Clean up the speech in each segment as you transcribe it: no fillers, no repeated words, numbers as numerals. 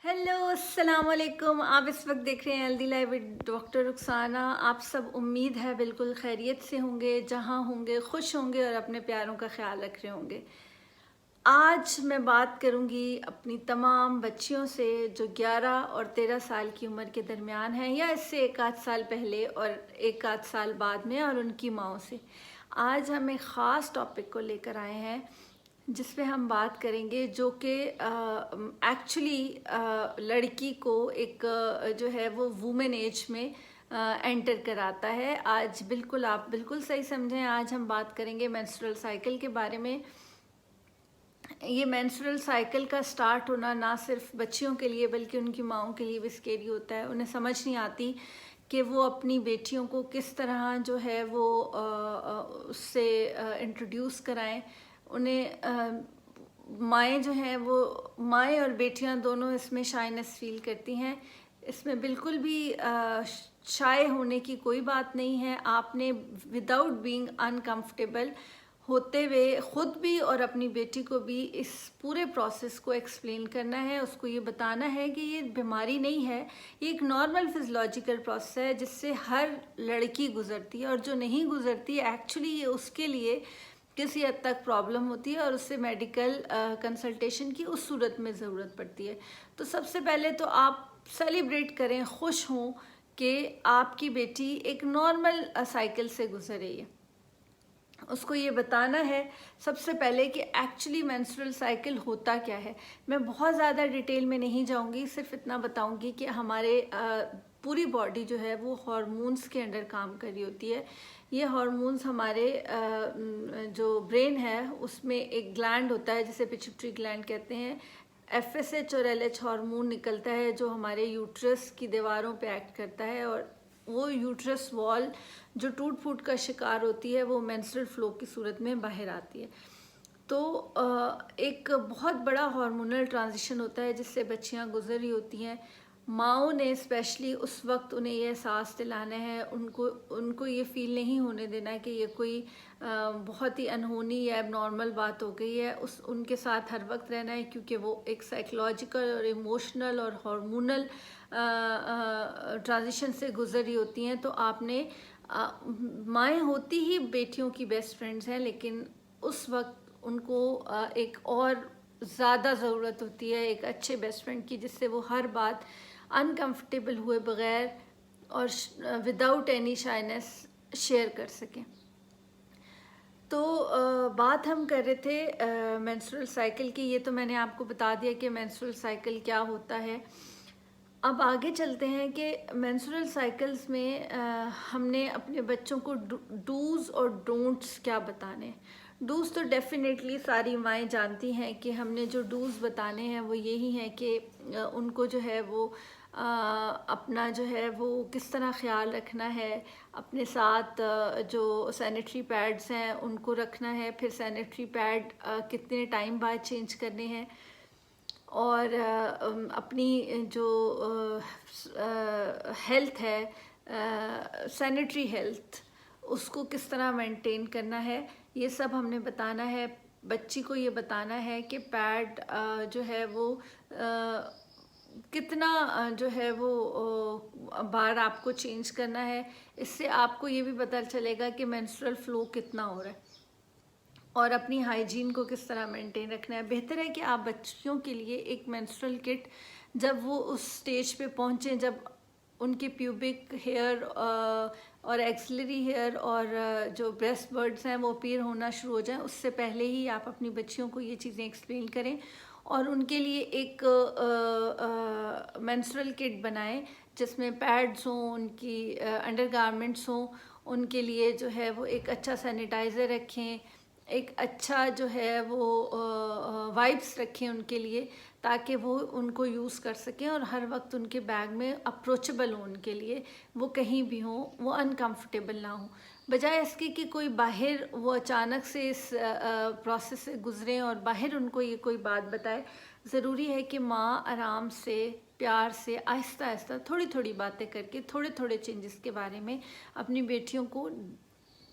Hello अस्सलाम वालेकुम। आप इस वक्त देख रहे हैं healthy life with doctor Rukhsana. आप सब उम्मीद है बिल्कुल खैरियत से होंगे, जहाँ होंगे खुश होंगे और अपने प्यारों का ख्याल रख रहे होंगे। आज मैं बात करूंगी अपनी तमाम बच्चियों से जो 11 और 13 साल की उम्र के दरमियान हैं, या इससे एक आध साल पहले और एक आध साल बाद में, और उनकी माओं से। आज हम एक ख़ास टॉपिक को लेकर आए हैं जिसपे हम बात करेंगे, जो कि एक्चुअली लड़की को एक जो है वो वुमेन एज में एंटर कराता है। आज बिल्कुल आप बिल्कुल सही समझें, आज हम बात करेंगे मेंस्ट्रुअल साइकिल के बारे में। ये मेंस्ट्रुअल साइकिल का स्टार्ट होना ना सिर्फ बच्चियों के लिए बल्कि उनकी माओं के लिए भी स्केरी होता है। उन्हें समझ नहीं आती कि वो अपनी बेटियों को किस तरह जो है वो उससे इंट्रोड्यूस कराएं। उन्हें माएँ जो हैं वो, माएँ और बेटियां दोनों इसमें शाइनेस फील करती हैं। इसमें बिल्कुल भी शाय होने की कोई बात नहीं है। आपने विदाउट बीइंग अनकंफर्टेबल होते हुए खुद भी और अपनी बेटी को भी इस पूरे प्रोसेस को एक्सप्लेन करना है। उसको ये बताना है कि ये बीमारी नहीं है, ये एक नॉर्मल फिजियोलॉजिकल प्रोसेस है जिससे हर लड़की गुजरती है, और जो नहीं गुजरती एक्चुअली ये उसके लिए किसी हद तक प्रॉब्लम होती है और उससे मेडिकल कंसल्टेशन की उस सूरत में ज़रूरत पड़ती है। तो सबसे पहले तो आप सेलिब्रेट करें, खुश हों कि आपकी बेटी एक नॉर्मल साइकिल से गुजर रही है। उसको ये बताना है सबसे पहले कि एक्चुअली मेंस्ट्रुअल साइकिल होता क्या है। मैं बहुत ज़्यादा डिटेल में नहीं जाऊंगी, सिर्फ इतना बताऊंगी कि हमारे पूरी बॉडी जो है वो हार्मोन्स के अंडर काम कर रही होती है। ये हार्मोन्स हमारे जो ब्रेन है उसमें एक ग्लैंड होता है जिसे पिट्यूटरी ग्लैंड कहते हैं। FSH और LH हार्मोन निकलता है जो हमारे यूट्रस की दीवारों पे एक्ट करता है, और वो यूट्रस वॉल जो टूट फूट का शिकार होती है वो मेंस्ट्रुअल फ्लो की सूरत में बाहर आती है। तो एक बहुत बड़ा हार्मोनल ट्रांजिशन होता है जिससे बच्चियां गुजर रही होती हैं। माओं ने स्पेशली उस वक्त उन्हें ये एहसास दिलाना है, उनको ये फील नहीं होने देना है कि ये कोई बहुत ही अनहोनी या एबनॉर्मल बात हो गई है। उनके साथ हर वक्त रहना है, क्योंकि वो एक साइकोलॉजिकल और इमोशनल और हार्मोनल ट्रांजिशन से गुजर रही होती हैं। तो आपने माएँ होती ही बेटियों की बेस्ट फ्रेंड्स हैं, लेकिन उस वक्त उनको एक और ज़्यादा ज़रूरत होती है एक अच्छे बेस्ट फ्रेंड की, जिससे वो हर बात अनकंफर्टेबल हुए बगैर और विदाउट एनी शाइनेस शेयर कर सकें। तो बात हम कर रहे थे मेंस्ट्रुअल साइकिल की। ये तो मैंने आपको बता दिया कि मेंस्ट्रुअल साइकिल क्या होता है। अब आगे चलते हैं कि मेंस्ट्रुअल साइकिल्स में हमने अपने बच्चों को डूज़ और डोंट्स क्या बताने। डूज़ तो डेफिनेटली सारी माएँ जानती हैं कि हमने जो डूज़ बताने हैं वो यही हैं कि उनको जो है वो अपना जो है वो किस तरह ख्याल रखना है। अपने साथ जो सैनिटरी पैड्स हैं उनको रखना है, फिर सैनिटरी पैड कितने टाइम बाद चेंज करने हैं, और अपनी जो हेल्थ है, सैनिटरी हेल्थ, उसको किस तरह मेंटेन करना है, ये सब हमने बताना है। बच्ची को ये बताना है कि पैड जो है वो कितना जो है वो बार आपको चेंज करना है। इससे आपको ये भी पता चलेगा कि मेंस्ट्रुअल फ्लो कितना हो रहा है, और अपनी हाइजीन को किस तरह मेंटेन रखना है। बेहतर है कि आप बच्चियों के लिए एक मेंस्ट्रुअल किट, जब वो उस स्टेज पे पहुँचें, जब उनके प्यूबिक हेयर और एक्सिलरी हेयर और जो ब्रेस्ट बर्ड्स हैं वो अपीयर होना शुरू हो जाएं, उससे पहले ही आप अपनी बच्चियों को ये चीज़ें एक्सप्लेन करें और उनके लिए एक मेंस्ट्रुअल किट बनाएं जिसमें पैड्स हों, उनकी अंडरगारमेंट्स हों, उनके लिए जो है वो एक अच्छा सैनिटाइज़र रखें, एक अच्छा जो है वो वाइप्स रखें उनके लिए, ताकि वो उनको यूज़ कर सकें और हर वक्त उनके बैग में अप्रोचेबल हो उनके लिए। वो कहीं भी हो वो अनकंफर्टेबल ना हो, बजाय इसके कि कोई बाहर वो अचानक से इस प्रोसेस से गुज़रें और बाहर उनको ये कोई बात बताए। ज़रूरी है कि माँ आराम से, प्यार से, आहिस्ता आहिस्ता, थोड़ी थोड़ी बातें करके, थोड़े थोड़े चेंजेस के बारे में अपनी बेटियों को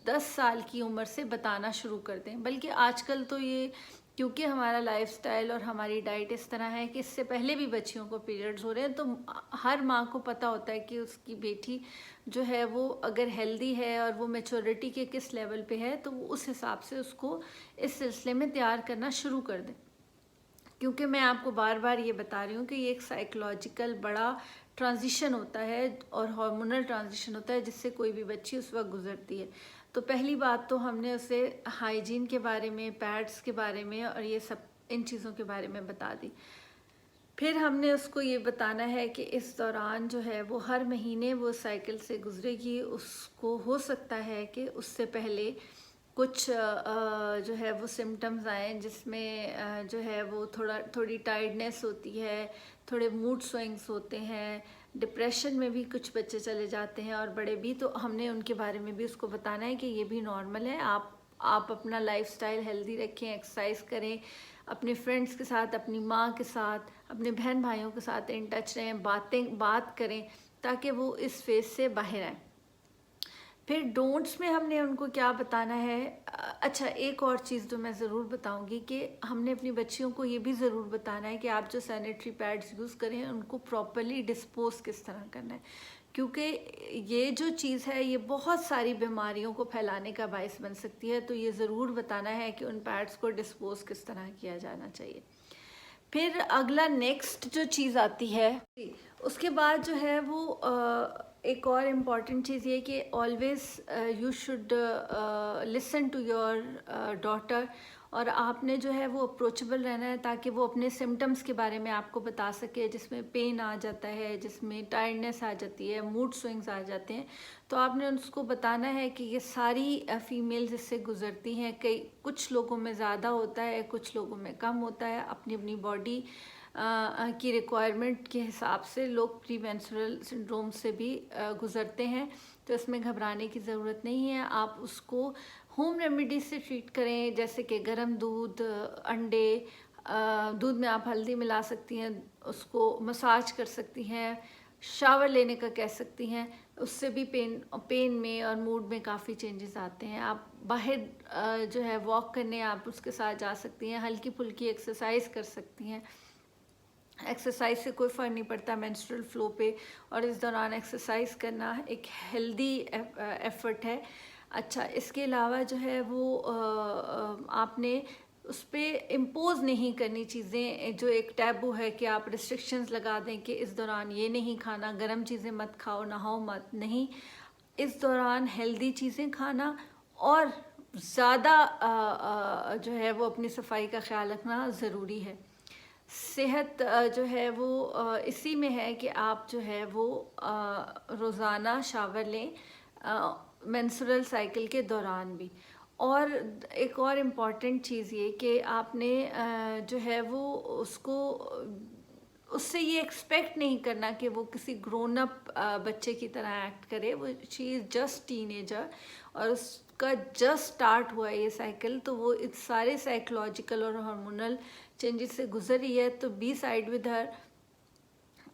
10 साल की उम्र से बताना शुरू कर दें। बल्कि आजकल तो ये, क्योंकि हमारा लाइफस्टाइल और हमारी डाइट इस तरह है कि इससे पहले भी बच्चियों को पीरियड्स हो रहे हैं, तो हर माँ को पता होता है कि उसकी बेटी जो है वो अगर हेल्दी है और वो मैच्योरिटी के किस लेवल पे है, तो वो उस हिसाब से उसको इस सिलसिले में तैयार करना शुरू कर दें। क्योंकि मैं आपको बार बार ये बता रही हूँ कि ये एक साइकोलॉजिकल बड़ा ट्रांजिशन होता है और हार्मोनल ट्रांजिशन होता है जिससे कोई भी बच्ची उस वक्त गुजरती है। तो पहली बात तो हमने उसे हाइजीन के बारे में, पैड्स के बारे में और ये सब इन चीज़ों के बारे में बता दी। फिर हमने उसको ये बताना है कि इस दौरान जो है वो हर महीने वो साइकिल से गुजरेगी, उसको हो सकता है कि उससे पहले कुछ जो है वो सिम्टम्स आए जिसमें जो है वो थोड़ी टायर्डनेस होती है, थोड़े मूड स्विंग्स होते हैं, डिप्रेशन में भी कुछ बच्चे चले जाते हैं और बड़े भी। तो हमने उनके बारे में भी उसको बताना है कि ये भी नॉर्मल है। आप अपना लाइफस्टाइल हेल्दी रखें, एक्सरसाइज करें, अपने फ्रेंड्स के साथ, अपनी माँ के साथ, अपने बहन भाइयों के साथ इन टच रहें, बात करें ताकि वो इस फेज से बाहर आए। फिर डोंट्स में हमने उनको क्या बताना है। अच्छा, एक और चीज़ जो मैं ज़रूर बताऊंगी कि हमने अपनी बच्चियों को ये भी ज़रूर बताना है कि आप जो सैनिटरी पैड्स यूज़ करें उनको प्रॉपरली डिस्पोज किस तरह करना है, क्योंकि ये जो चीज़ है ये बहुत सारी बीमारियों को फैलाने का बायस बन सकती है। तो ये ज़रूर बताना है कि उन पैड्स को डिस्पोज किस तरह किया जाना चाहिए। फिर अगला नेक्स्ट जो चीज़ आती है, उसके बाद जो है वो एक और इम्पॉर्टेंट चीज़ ये कि always you should listen to your daughter, और आपने जो है वो अप्रोचेबल रहना है ताकि वो अपने सिम्टम्स के बारे में आपको बता सके, जिसमें पेन आ जाता है, जिसमें टायर्डनेस आ जाती है, मूड स्विंग्स आ जाते हैं। तो आपने उसको बताना है कि ये सारी फीमेल्स इससे गुजरती हैं, कुछ लोगों में ज़्यादा होता है, कुछ लोगों में कम होता है। अपनी अपनी बॉडी की रिक्वायरमेंट के हिसाब से लोग प्री मेंस्ट्रुअल सिंड्रोम से भी गुजरते हैं, तो इसमें घबराने की ज़रूरत नहीं है। आप उसको होम रेमेडी से ट्रीट करें, जैसे कि गर्म दूध, अंडे, दूध में आप हल्दी मिला सकती हैं, उसको मसाज कर सकती हैं, शावर लेने का कह सकती हैं, उससे भी पेन में और मूड में काफ़ी चेंजेस आते हैं। आप बाहर जो है वॉक करने आप उसके साथ जा सकती हैं, हल्की फुल्की एक्सरसाइज कर सकती हैं। एक्सरसाइज से कोई फ़र्क नहीं पड़ता मेंस्ट्रुअल फ्लो पे, और इस दौरान एक्सरसाइज करना एक हेल्दी एफर्ट है। अच्छा, इसके अलावा जो है वो आपने उस पर इम्पोज नहीं करनी चीज़ें, जो एक टैबू है कि आप रिस्ट्रिक्शंस लगा दें कि इस दौरान ये नहीं खाना, गर्म चीज़ें मत खाओ, नहाओ मत, नहीं। इस दौरान हेल्दी चीज़ें खाना और ज़्यादा जो है वो अपनी सफाई का ख्याल रखना ज़रूरी है। सेहत जो है वो इसी में है कि आप जो है वो रोज़ाना शावर लें मेंस्ट्रुअल साइकिल के दौरान भी। और एक और इम्पॉर्टेंट चीज़ ये कि आपने जो है वो उससे ये एक्सपेक्ट नहीं करना कि वो किसी ग्रोन अप बच्चे की तरह एक्ट करे। वो शी इज़ जस्ट टीनेजर और उसका जस्ट स्टार्ट हुआ है ये साइकिल, तो वो इस सारे साइकोलॉजिकल और हार्मोनल चेंजेस से गुजर रही है। तो बी साइड विद हर,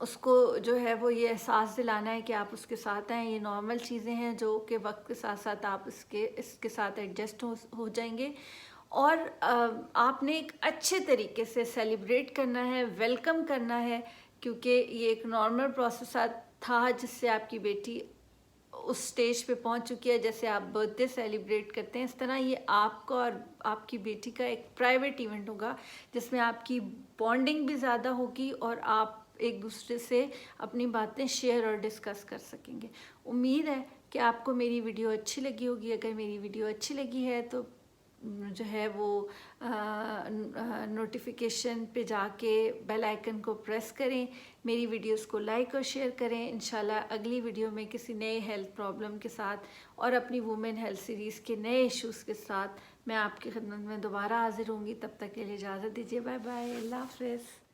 उसको जो है वो ये एहसास दिलाना है कि आप उसके साथ हैं, ये नॉर्मल चीज़ें हैं जो कि वक्त के साथ साथ आप इसके साथ एडजस्ट हो जाएंगे। और आपने एक अच्छे तरीके से सेलिब्रेट करना है, वेलकम करना है, क्योंकि ये एक नॉर्मल प्रोसेस था जिससे आपकी बेटी उस स्टेज पे पहुंच चुकी है। जैसे आप बर्थडे सेलिब्रेट करते हैं, इस तरह ये आपका और आपकी बेटी का एक प्राइवेट इवेंट होगा जिसमें आपकी बॉन्डिंग भी ज़्यादा होगी और आप एक दूसरे से अपनी बातें शेयर और डिस्कस कर सकेंगे। उम्मीद है कि आपको मेरी वीडियो अच्छी लगी होगी। अगर मेरी वीडियो अच्छी लगी है तो जो है वो नोटिफिकेशन पे जाके बेल आइकन को प्रेस करें, मेरी वीडियोस को लाइक और शेयर करें। इंशाल्लाह अगली वीडियो में किसी नए हेल्थ प्रॉब्लम के साथ और अपनी वुमेन हेल्थ सीरीज़ के नए इश्यूज़ के साथ मैं आपकी खिदमत में दोबारा हाजिर होंगी। तब तक के लिए इजाज़त दीजिए। बाय बाय, अल्लाह हाफ़िज़।